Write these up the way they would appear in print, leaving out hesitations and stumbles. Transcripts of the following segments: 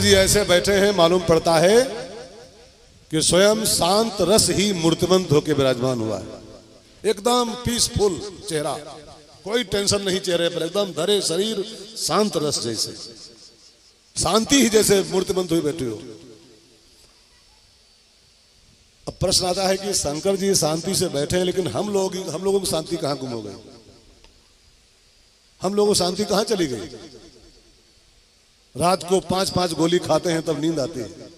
जी ऐसे बैठे हैं, मालूम पड़ता है कि स्वयं शांत रस ही मूर्तिमंत होकर विराजमान हुआ है। एकदम पीसफुल चेहरा, कोई टेंशन नहीं चेहरे पर, एकदम धरे शरीर, शांत रस जैसे, शांति ही जैसे मूर्तिमंत हुई बैठी हो। अब प्रश्न आता है कि शंकर जी शांति से बैठे हैं, लेकिन हम लोगों की शांति कहां गुम हो गई? हम लोगों को शांति कहां चली गई? रात को 5-5 गोली खाते हैं तब नींद आती है,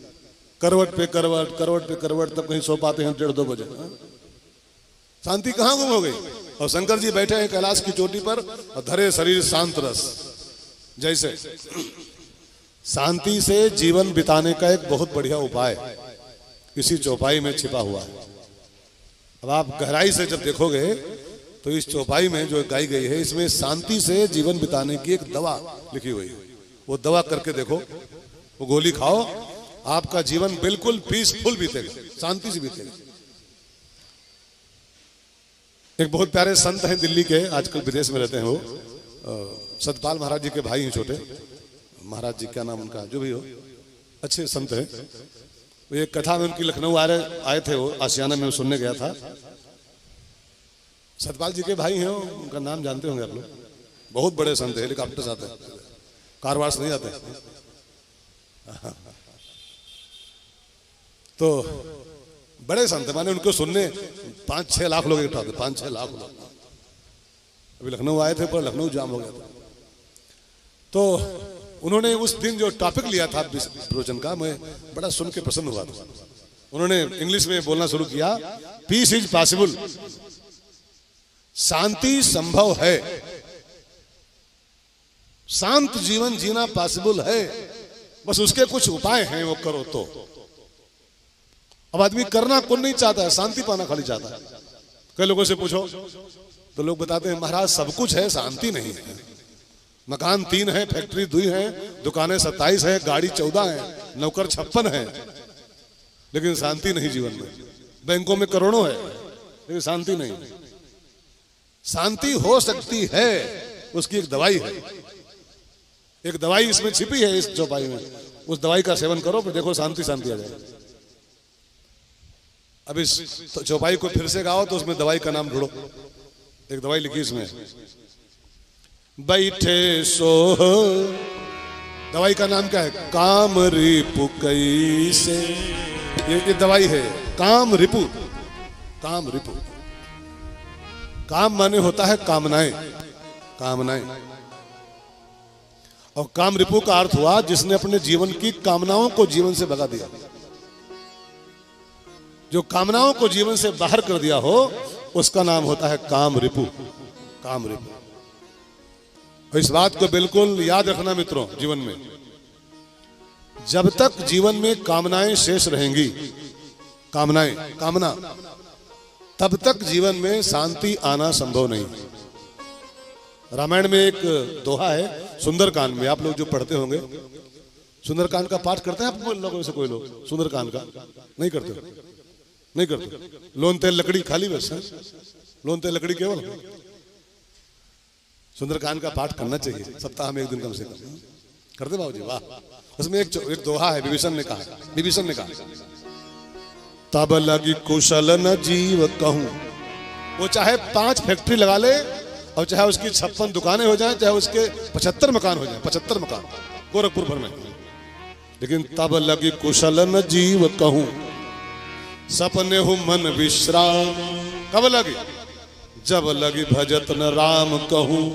करवट पे करवट, करवट पे करवट, तब कहीं सो पाते हैं 1:30-2 बजे। शांति कहां गुम हो गई? और शंकर जी बैठे हैं कैलाश की चोटी पर और धरे शरीर शांत रस जैसे। शांति से जीवन बिताने का एक बहुत बढ़िया उपाय इसी चौपाई में छिपा हुआ है। अब आप गहराई से जब देखोगे तो इस चौपाई में जो गाई गई है, इसमें शांति से जीवन बिताने की एक दवा लिखी हुई है। वो दवा करके देखो, वो गोली खाओ, आपका जीवन बिल्कुल पीसफुल बीतेगा, शांति से बीतेगा। एक बहुत प्यारे संत हैं दिल्ली के, आजकल विदेश में रहते हैं वो, सतपाल महाराज जी के भाई हैं छोटे महाराज जी, क्या नाम उनका, जो भी हो, अच्छे संत हैं। वो एक कथा में उनकी लखनऊ आए थे, वो आशियाना में सुनने गया था। सतपाल जी के भाई हैं, उनका नाम जानते होंगे आप लोग, बहुत बड़े संत हैं, हेलीकॉप्टर से आते हैं, कारवार से नहीं आते। तो बड़े संत माने उनको सुनने 5-6 लाख लोग इकट्ठा होते, 5-6 लाख लोग। अभी लखनऊ आए थे पर लखनऊ जाम हो गया था। तो उन्होंने उस दिन जो टॉपिक लिया था प्रवचन का, मैं बड़ा सुन के प्रसन्न हुआ था। उन्होंने इंग्लिश में बोलना शुरू किया, पीस इज पॉसिबल, शांति संभव है, शांत जीवन जीना पॉसिबल है, बस उसके कुछ उपाय हैं, वो करो तो। अब आदमी करना कौन नहीं चाहता है, शांति पाना खाली चाहता है। कई लोगों से पूछो तो लोग बताते हैं महाराज सब कुछ है, शांति नहीं है। मकान 3 है, फैक्ट्री 2 है, दुकानें 27 है, गाड़ी 14 है, नौकर 56 है, लेकिन शांति नहीं जीवन में। बैंकों में करोड़ों है, लेकिन शांति नहीं। शांति हो सकती है, उसकी एक दवाई है, एक दवाई इसमें छिपी है इस चौपाई में। उस दवाई का सेवन करो, फिर देखो शांति शांति आ जाएगी। अब इस चौपाई को फिर से गाओ तो उसमें दवाई का नाम ढूंढो। एक दवाई लिखी इसमें, बैठे सोह, दवाई का नाम क्या है? काम रिपु कैसे, ये दवाई है, काम रिपु। काम रिपु, काम माने होता है कामनाएं, कामनाएं। और काम रिपु का अर्थ हुआ जिसने अपने जीवन की कामनाओं को जीवन से भगा दिया। जो कामनाओं को जीवन से बाहर कर दिया हो, उसका नाम होता है काम रिपु, काम रिपु। और इस बात को बिल्कुल याद रखना मित्रों, जीवन में जब तक जीवन में कामनाएं शेष रहेंगी, कामनाएं, कामना, तब तक जीवन में शांति आना संभव नहीं। रामायण में एक दोहा है, सुंदरकांड में, आप लोग जो पढ़ते होंगे, सुंदरकांड का पाठ करते हैं आप लोगों से? कोई लोग सुंदरकांड का नहीं करते? नहीं करते। लोन तेल लकड़ी खाली बस है, लोन तेल लकड़ी केवल। सुंदरकांड का पाठ करना चाहिए सप्ताह में 1 दिन कम से कम। करते बाबूजी? वाह। उसमें एक दोहा है, विभीषण ने कहा, तब लगी कुशल न जीव कहूं। वो चाहे 5 फैक्ट्री लगा ले और चाहे उसकी 56 दुकानें हो जाएं, चाहे उसके 75 मकान हो जाएं, 75 मकान गोरखपुर भर में, लेकिन तब लगी कुशल न जीव कहूं, सपने हूं मन विश्राम। कब लगी? जब लगी भजत न राम कहूं,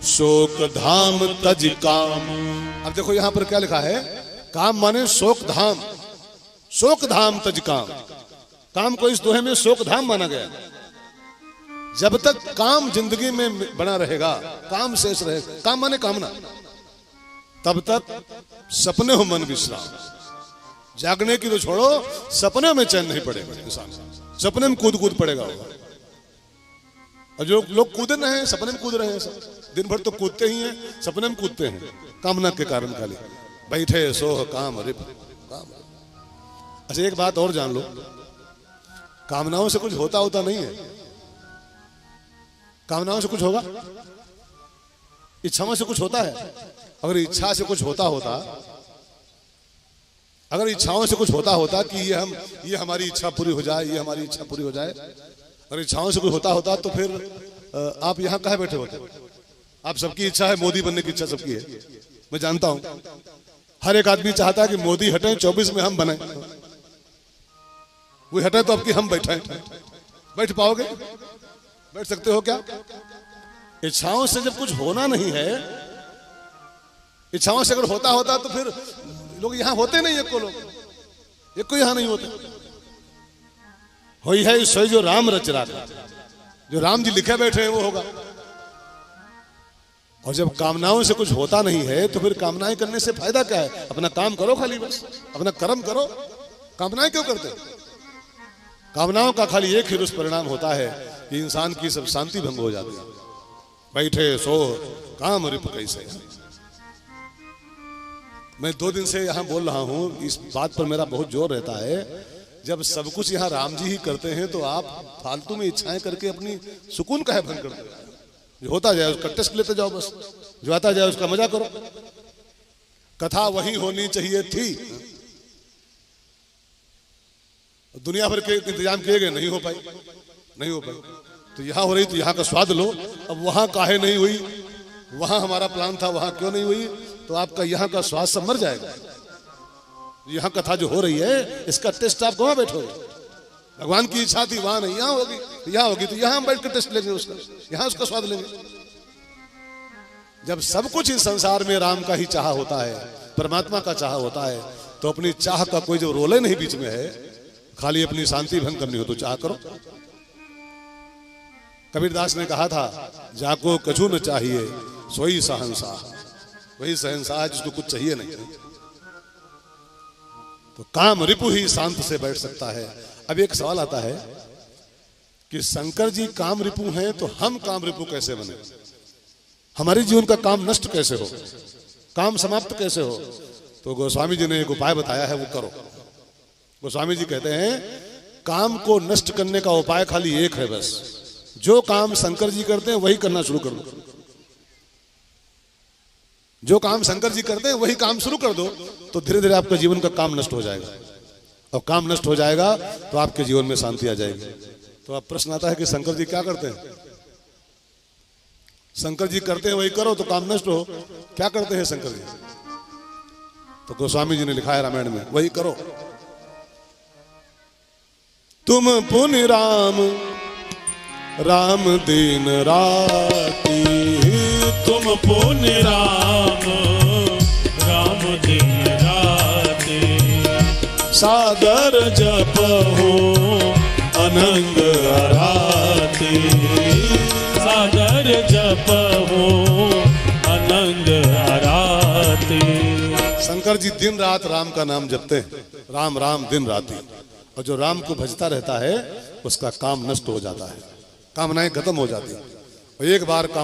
शोक धाम तज काम। अब देखो यहां पर क्या लिखा है, काम माने शोक धाम, शोक धाम तज काम। काम को इस दोहे में शोक धाम माना गया। जब तक काम जिंदगी में बना रहेगा, काम शेष रहेगा, काम माने कामना, तब तक सपने हो मन विश्राम। जागने की तो छोड़ो, सपने में चैन नहीं पड़ेगा इंसान, सपने में कूद कूद पड़ेगा। और जो लोग कूद रहे हैं, सपने में कूद रहे हैं, सब दिन भर तो कूदते ही हैं, सपने में कूदते हैं, कामना के कारण खाली। बैठे सोह काम रिप, काम। अच्छा एक बात और जान लो, कामनाओं से कुछ होता नहीं है। कामनाओं से कुछ होगा? इच्छाओं से कुछ होता है? अगर इच्छा से कुछ होता अगर इच्छाओं से कुछ होता कि ये हमारी इच्छा पूरी हो जाए, ये हमारी इच्छा पूरी हो जाए, अगर इच्छाओं से कुछ होता तो फिर आप यहाँ कहाँ बैठे होते? आप सबकी इच्छा है, मोदी बनने की इच्छा सबकी है, मैं जानता हूं। हर एक आदमी चाहता है कि मोदी हटे, 24 में हम बने। वो हटे तो अब की हम बैठे। बैठ पाओगे? बैठ सकते हो क्या? इच्छाओं से जब कुछ होना नहीं है, इच्छाओं से अगर होता तो फिर लोग यहां होते नहीं, एक को यहां नहीं होते। होई है सोई जो राम रच रहा, जो राम जी लिखे बैठे हैं वो होगा। और जब कामनाओं से कुछ होता नहीं है तो फिर कामनाएं करने से फायदा क्या है? अपना काम करो, खाली बस अपना कर्म करो। कामनाएं क्यों करते? कामनाओं का खाली एक ही दुष्परिणाम होता है कि इंसान की सब शांति भंग हो जाती है। बैठे सो काम रिप कैसे। मैं 2 दिन से यहाँ बोल रहा हूँ, इस बात पर मेरा बहुत जोर रहता है। जब सब कुछ यहाँ राम जी ही करते हैं तो आप फालतू में इच्छाएं करके अपनी सुकून का है भंग करते हैं। जो होता जाए उसका टेस्ट लेते जाओ, बस जो आता जाए उसका मजा करो। कथा वही होनी चाहिए थी, दुनिया भर के इंतजाम किए गए, नहीं हो पाई। तो यहाँ हो रही तो यहाँ का स्वाद लो। अब वहां काहे नहीं हुई? वहां हमारा प्लान था, वहां क्यों नहीं हुई? तो आपका यहाँ का स्वाद सब मर जाएगा। यहाँ कथा जो हो रही है इसका टेस्ट आप कहाँ बैठोगे? भगवान की इच्छा थी वहां नहीं, यहाँ होगी, यहाँ होगी तो यहाँ हम बैठ कर टेस्ट लेंगे उसका, यहाँ उसका स्वाद लेंगे। जब सब कुछ इस संसार में राम का ही चाह होता है, परमात्मा का चाह होता है, तो अपनी चाह का कोई जो रोले नहीं बीच में है, खाली अपनी शांति भंग करनी हो तो चाह करो। कबीरदास ने कहा था, जाको कछु न चाहिए सोई शहंशाह। वही शहंशाह है जिसको कुछ चाहिए नहीं। तो काम रिपु ही शांत से बैठ सकता है। अब एक सवाल आता है कि शंकर जी काम रिपु हैं तो हम काम रिपु कैसे बने? हमारे जीवन का काम नष्ट कैसे हो, काम समाप्त कैसे हो? तो गोस्वामी जी ने एक उपाय बताया है, वो करो। गोस्वामी जी कहते हैं काम को नष्ट करने का उपाय खाली एक है, बस जो काम शंकर जी करते हैं वही करना शुरू कर दो। जो काम शंकर जी करते हैं वही काम शुरू कर दो, तो धीरे धीरे आपका जीवन का काम नष्ट हो जाएगा। और काम नष्ट हो जाएगा तो आपके जीवन में शांति आ जाएगी। तो अब प्रश्न आता है कि शंकर जी क्या करते हैं? शंकर जी करते हैं वही करो तो काम नष्ट हो। क्या करते हैं शंकर जी? तो गोस्वामी जी ने लिखा है रामायण में, वही करो। तुम पुनि राम राम दिन राती, तुम पुनि राम राम दिन राती, सादर जप हो अनंग आराती, सागर जप हो अनंग आराती। शंकर जी दिन रात राम का नाम जपते हैं, राम राम दिन राती। और जो राम को भजता रहता है उसका काम नष्ट हो जाता है, कामनाएं खत्म हो जाती है। और एक बार काम